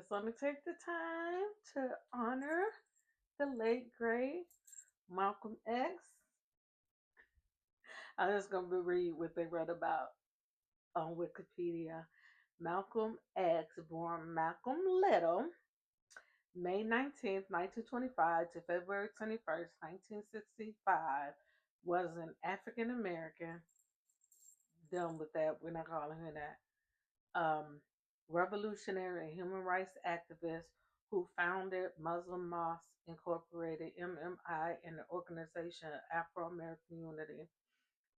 just want to take the time to honor the late great Malcolm X. I'm just going to read what they wrote about on Wikipedia. Malcolm X, born Malcolm Little, May 19th, 1925 to February 21st, 1965, was an African American. Done with that. We're not calling him that. Revolutionary and human rights activist who founded Muslim Mosque Incorporated (MMI) and the Organization of Afro American Unity.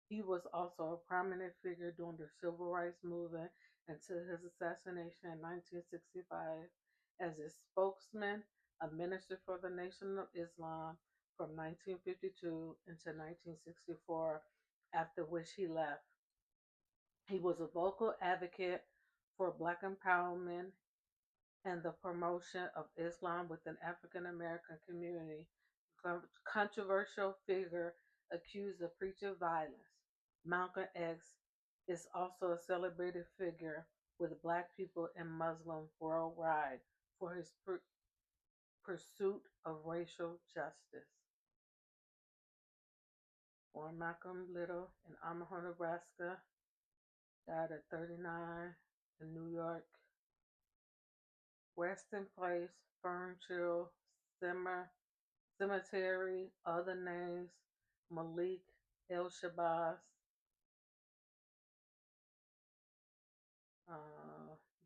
He was also a prominent figure during the Civil Rights Movement until his assassination in 1965 as a spokesman, a minister for the Nation of Islam from 1952 until 1964, after which he left. He was a vocal advocate for Black empowerment and the promotion of Islam within African American community. Controversial figure accused of preaching violence. Malcolm X is also a celebrated figure with Black people and Muslims worldwide for his pursuit of racial justice. Born Malcolm Little in Omaha, Nebraska, died at 39 in New York. Resting Place, Fernchill, Cemetery, other names, Malik El Shabazz,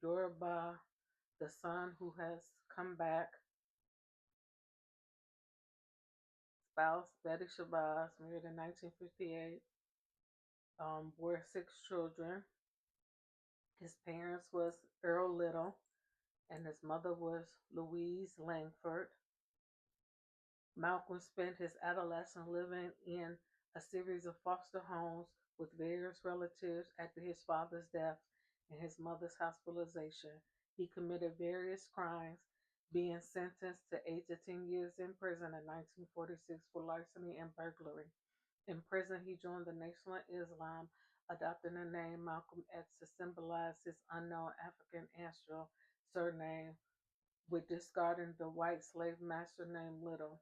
Yoruba, the son who has come back, spouse Betty Shabazz, married in 1958, bore 6 children. His parents was Earl Little, and his mother was Louise Langford. Malcolm spent his adolescence living in a series of foster homes with various relatives after his father's death and his mother's hospitalization. He committed various crimes, being sentenced to 8 to 10 years in prison in 1946 for larceny and burglary. In prison, he joined the Nation of Islam, adopting the name Malcolm X to symbolize his unknown African ancestral surname, with discarding the white slave master named Little.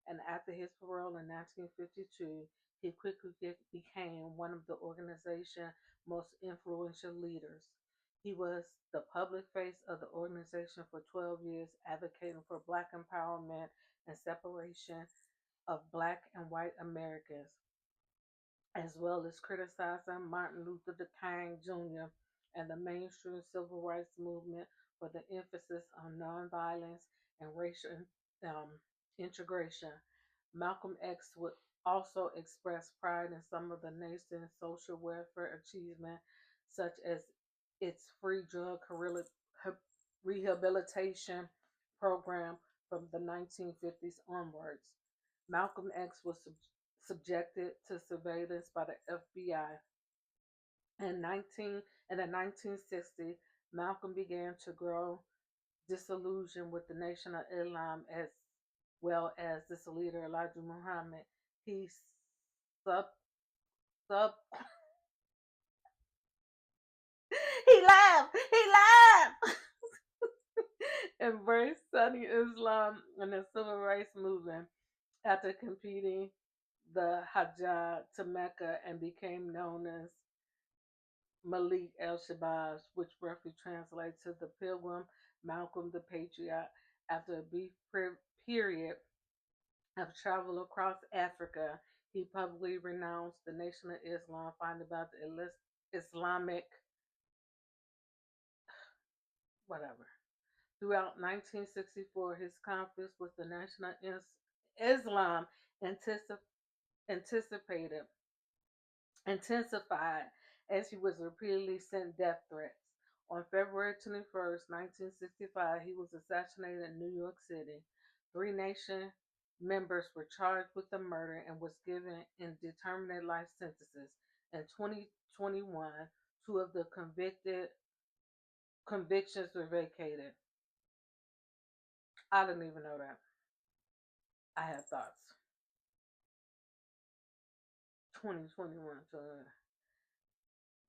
And after his parole in 1952, he quickly became one of the organization's most influential leaders. He was the public face of the organization for 12 years, advocating for Black empowerment and separation of Black and white Americans, as well as criticizing Martin Luther King Jr. and the mainstream civil rights movement for the emphasis on nonviolence and racial um, integration. Malcolm X would also express pride in some of the nation's social welfare achievements, such as its free drug rehabilitation program from the 1950s onwards. Malcolm X was subjected to surveillance by the FBI. In the 1960s, Malcolm began to grow disillusioned with the Nation of Islam as well as its leader Elijah Muhammad. He sub sub he laughed embraced Sunni Islam and the civil rights movement after competing the Hajj to Mecca and became known as Malik El Shabazz, which roughly translates to the Pilgrim, Malcolm the Patriot. After a brief period of travel across Africa, he publicly renounced the Nation of Islam, finding about the Islamic whatever. Throughout 1964, his conflicts with the Nation of Islam anticipated intensified as he was repeatedly sent death threats. On February 21st, 1965, he was assassinated in New York City. Three Nation members were charged with the murder and was given indeterminate life sentences. In 2021, two of the convictions were vacated. I didn't even know that. I have thoughts. 2021. So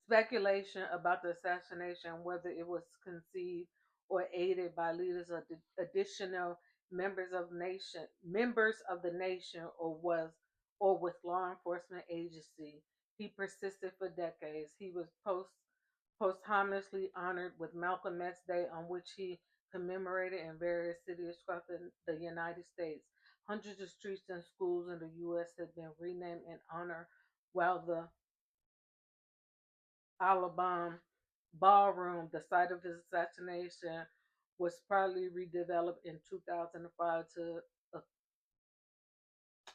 speculation about the assassination, whether it was conceived or aided by leaders of the additional members of the nation, or with law enforcement agency. He persisted for decades. He was posthumously honored with Malcolm X Day, on which he commemorated in various cities across the United States. Hundreds of streets and schools in the U.S. have been renamed in honor, while the Alabama Ballroom, the site of his assassination, was partly redeveloped in 2005 to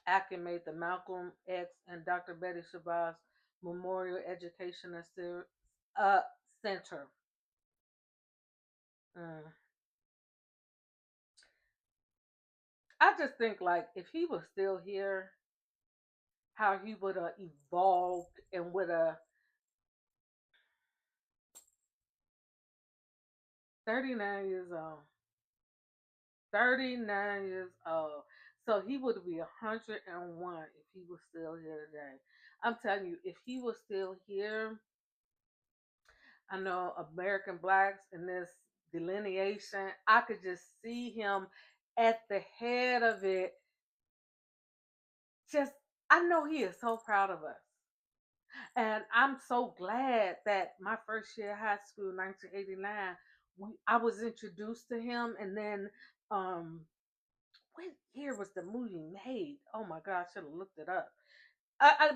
acclimate the Malcolm X and Dr. Betty Shabazz Memorial Educational Center. Mm. I just think, like, if he was still here, how he would have evolved and would have 39 years old. 39 years old. So he would be 101 if he was still here today. I'm telling you, if he was still here, I know American blacks in this delineation, I could just see him at the head of it. Just, I know he is so proud of us. And I'm so glad that my first year of high school, 1989, I was introduced to him. And then, what year was the movie made? Oh my God, I should have looked it up.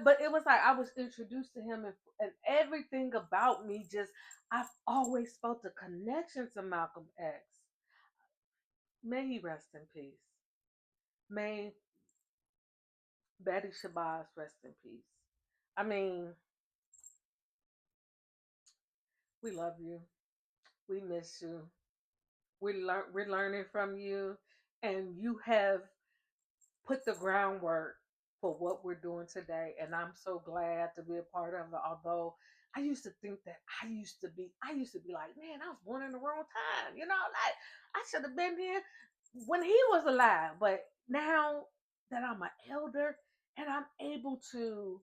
But it was like I was introduced to him, and everything about me just, I've always felt a connection to Malcolm X. May he rest in peace. May Betty Shabazz rest in peace. I mean, we love you. We miss you. We're learning from you, and you have put the groundwork for what we're doing today. And I'm so glad to be a part of it. Although I used to think that I used to be like, man, I was born in the wrong time. Like, I should have been here when he was alive. But now that I'm an elder and I'm able to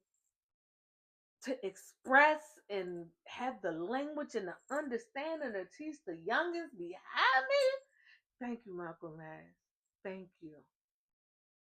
express and have the language and the understanding to teach the youngest behind me. Thank you, Malcolm X. Thank you.